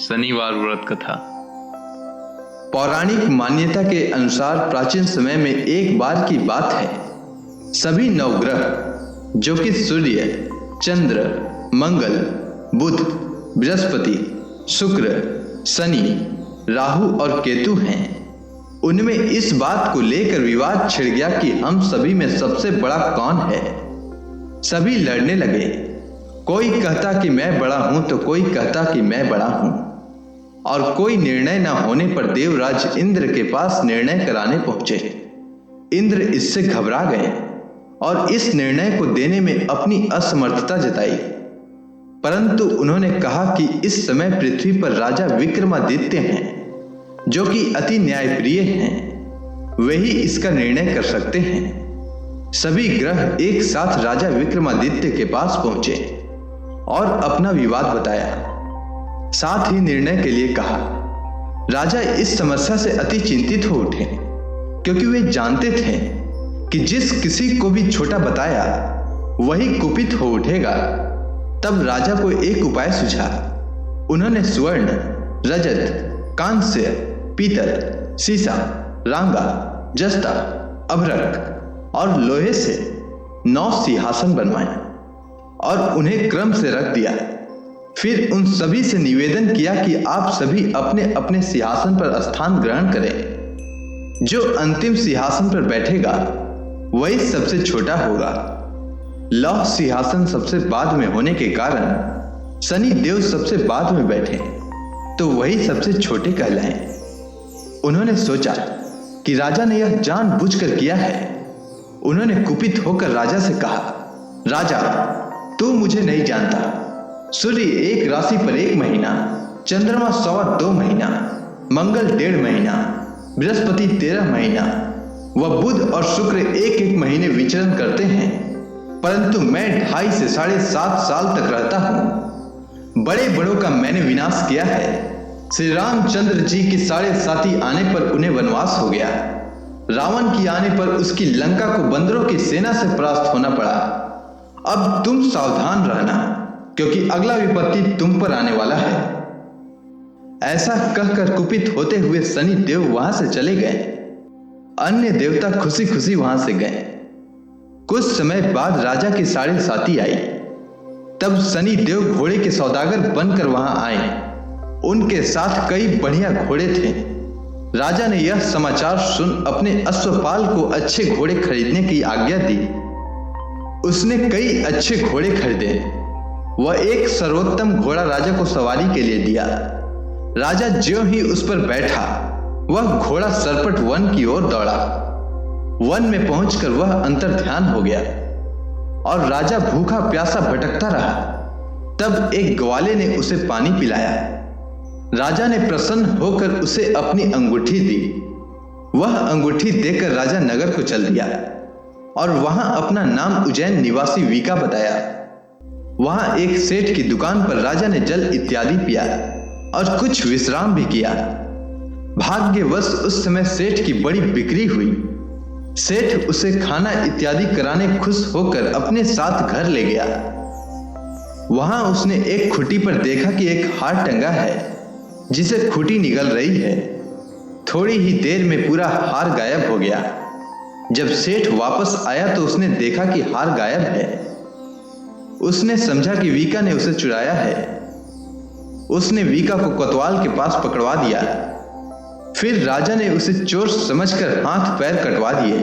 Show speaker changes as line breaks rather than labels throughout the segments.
शनिवार व्रत कथा।
पौराणिक मान्यता के अनुसार प्राचीन समय में एक बार की बात है, सभी नवग्रह जो कि सूर्य, चंद्र, मंगल, बुध, बृहस्पति, शुक्र, शनि, राहु और केतु हैं, उनमें इस बात को लेकर विवाद छिड़ गया कि हम सभी में सबसे बड़ा कौन है। सभी लड़ने लगे, कोई कहता कि मैं बड़ा हूं तो कोई कहता कि मैं बड़ा हूं, और कोई निर्णय न होने पर देवराज इंद्र के पास निर्णय कराने पहुंचे। इंद्र इससे घबरा गए और इस निर्णय को देने में अपनी असमर्थता जताई, परंतु उन्होंने कहा कि इस समय पृथ्वी पर राजा विक्रमादित्य हैं, जो कि अति न्यायप्रिय हैं, वही इसका निर्णय कर सकते हैं। सभी ग्रह एक साथ राजा विक्रमादित्य के पास पहुंचे और अपना विवाद बताया, साथ ही निर्णय के लिए कहा। राजा इस समस्या से अति चिंतित हो उठे, क्योंकि वे जानते थे कि जिस किसी को भी छोटा बताया वही कुपित हो उठेगा। तब राजा को एक उपाय सूझा। उन्होंने स्वर्ण, रजत, कांस्य, पीतल, सीसा, रांगा, जस्ता, अभ्रक और लोहे से 9 सिंहासन बनवाए और उन्हें क्रम से रख दिया। फिर उन सभी से निवेदन किया कि आप सभी अपने अपने सिंहासन पर स्थान ग्रहण करें। जो अंतिम सिंहासन पर बैठेगा वही सबसे छोटा होगा। लौह सिंहासन सबसे बाद में होने के कारण शनि देव सबसे बाद में बैठे तो वही सबसे छोटे कहलाएं। उन्होंने सोचा कि राजा ने यह जानबूझकर किया है। उन्होंने कुपित होकर राजा से कहा, राजा, तू मुझे नहीं जानता। सूर्य एक राशि पर 1 महीना, चंद्रमा 2.25 महीना, मंगल 1.5 महीना, बृहस्पति 13 महीना व बुध और शुक्र 1-1 महीने विचरण करते हैं, परंतु मैं 2.5 से 7.5 साल तक रहता हूं। बड़े बड़ों का मैंने विनाश किया है। श्री रामचंद्र जी की 7.5 आने पर उन्हें वनवास हो गया। रावण की आने पर उसकी लंका को बंदरों की सेना से परास्त होना पड़ा। अब तुम सावधान रहना, क्योंकि अगला विपत्ति तुम पर आने वाला है। ऐसा कहकर कुपित होते हुए शनि देव वहां से चले गए। अन्य देवता खुशी खुशी वहां से गए। कुछ समय बाद राजा की 7.5 आई। तब शनि देव घोड़े के सौदागर बनकर वहां आए। उनके साथ कई बढ़िया घोड़े थे। राजा ने यह समाचार सुन अपने अश्वपाल को अच्छे घोड़े खरीदने की आज्ञा दी। उसने कई अच्छे घोड़े खरीदे। वह एक सर्वोत्तम घोड़ा राजा को सवारी के लिए दिया। राजा ज्यों ही उस पर बैठा, वह घोड़ा सरपट वन की ओर दौड़ा। वन में पहुंचकर वह अंतर्ध्यान हो गया और राजा भूखा प्यासा भटकता रहा। तब एक ग्वाले ने उसे पानी पिलाया। राजा ने प्रसन्न होकर उसे अपनी अंगूठी दी। वह अंगूठी देकर राजा नगर को चल दिया और वहां अपना नाम उज्जैन निवासी वीका बताया। वहां एक सेठ की दुकान पर राजा ने जल इत्यादि पिया और कुछ विश्राम भी किया। भाग्यवश उस समय सेठ की बड़ी बिक्री हुई। सेठ उसे खाना इत्यादि कराने खुश होकर अपने साथ घर ले गया। वहां उसने एक खूंटी पर देखा कि एक हार टंगा है, जिसे खूंटी निगल रही है। थोड़ी ही देर में पूरा हार गायब हो गया। जब सेठ वापस आया तो उसने देखा कि हार गायब है। उसने समझा कि वीका ने उसे चुराया है। उसने वीका को कोतवाल के पास पकड़वा दिया। फिर राजा ने उसे चोर समझकर हाथ पैर कटवा दिए।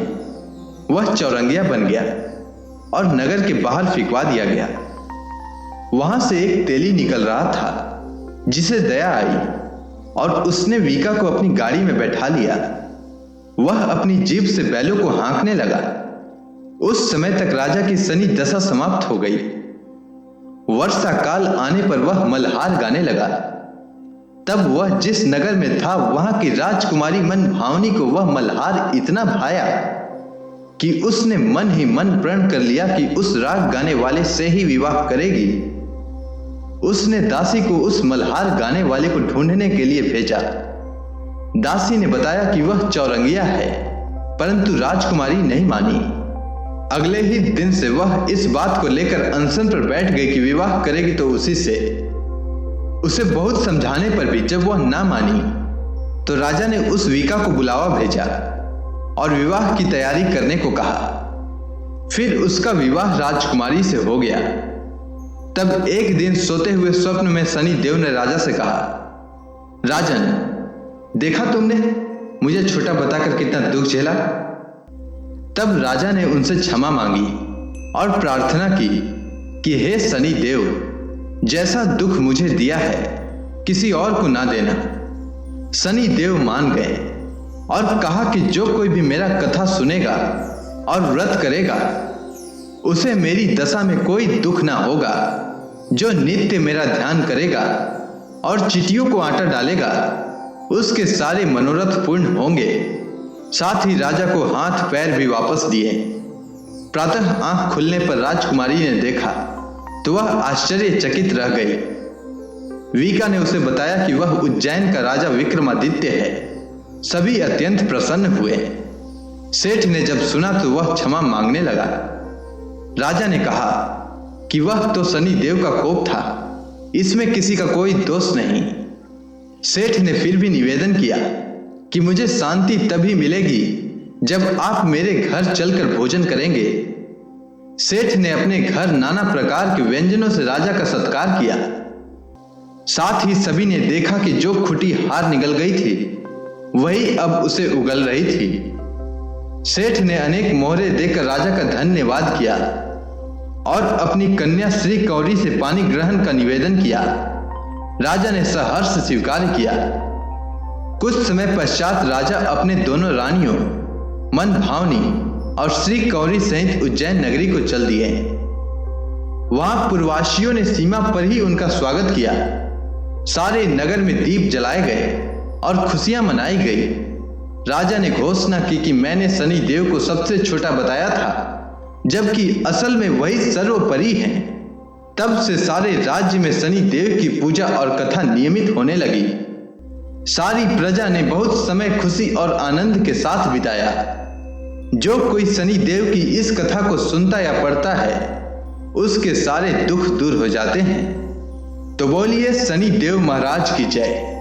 वह चौरंगिया बन गया और नगर के बाहर फिकवा दिया गया। वहां से एक तेली निकल रहा था, जिसे दया आई और उसने वीका को अपनी गाड़ी में बैठा लिया। वह अपनी जीभ से बैलों को हाँकने लगा। उस समय तक राजा की शनि दशा समाप्त हो गई। वर्षा काल आने पर वह मल्हार गाने लगा। तब वह जिस नगर में था वहां की राजकुमारी मन भावनी को वह मल्हार इतना भाया कि उसने मन ही मन प्रण कर लिया कि उस राग गाने वाले से ही विवाह करेगी। उसने दासी को उस मल्हार गाने वाले को ढूंढने के लिए भेजा। दासी ने बताया कि वह चौरंगिया है, परंतु राजकुमारी नहीं मानी। अगले ही दिन से वह इस बात को लेकर अनशन पर बैठ गई कि विवाह करेगी तो उसी से। उसे बहुत समझाने पर भी जब वह ना मानी तो राजा ने उस वीका को बुलावा भेजा और विवाह की तैयारी करने को कहा। फिर उसका विवाह राजकुमारी से हो गया। तब एक दिन सोते हुए स्वप्न में शनि देव ने राजा से कहा, राजन, देखा तुमने मुझे छोटा बताकर कितना दुख झेला। तब राजा ने उनसे क्षमा मांगी और प्रार्थना की कि हे शनि देव, जैसा दुख मुझे दिया है किसी और को ना देना। शनि देव मान गए और कहा कि जो कोई भी मेरा कथा सुनेगा और व्रत करेगा उसे मेरी दशा में कोई दुख ना होगा। जो नित्य मेरा ध्यान करेगा और चींटियों को आटा डालेगा उसके सारे मनोरथ पूर्ण होंगे। साथ ही राजा को हाथ पैर भी वापस दिए। प्रातः आंख खुलने पर राजकुमारी ने देखा तो वह आश्चर्यचकित रह गई। वीका ने उसे बताया कि वह उज्जैन का राजा विक्रमादित्य है। सभी अत्यंत प्रसन्न हुए। सेठ ने जब सुना तो वह क्षमा मांगने लगा। राजा ने कहा कि वह तो शनि देव का कोप था, इसमें किसी का कोई दोष नहीं। सेठ ने फिर भी निवेदन किया कि मुझे शांति तभी मिलेगी जब आप मेरे घर चलकर भोजन करेंगे। सेठ ने अपने घर नाना प्रकार के व्यंजनों से राजा का सत्कार किया। साथ ही सभी ने देखा कि जो खुटी हार निकल गई थी वही अब उसे उगल रही थी। सेठ ने अनेक मोहरे देकर राजा का धन्यवाद किया और अपनी कन्या श्री कौरी से पानी ग्रहण का निवेदन किया। राजा ने सहर्ष स्वीकार किया। कुछ समय पश्चात राजा अपने दोनों रानियों मन भावनी और श्री कौरी सहित उज्जैन नगरी को चल दिए। वहां पूर्ववासियों ने सीमा पर ही उनका स्वागत किया। सारे नगर में दीप जलाए गए और खुशियां मनाई गई। राजा ने घोषणा की कि मैंने शनि देव को सबसे छोटा बताया था, जबकि असल में वही सर्वोपरि हैं। तब से सारे राज्य में शनि देव की पूजा और कथा नियमित होने लगी। सारी प्रजा ने बहुत समय खुशी और आनंद के साथ बिताया। जो कोई शनि देव की इस कथा को सुनता या पढ़ता है उसके सारे दुख दूर हो जाते हैं। तो बोलिए शनि देव महाराज की जय।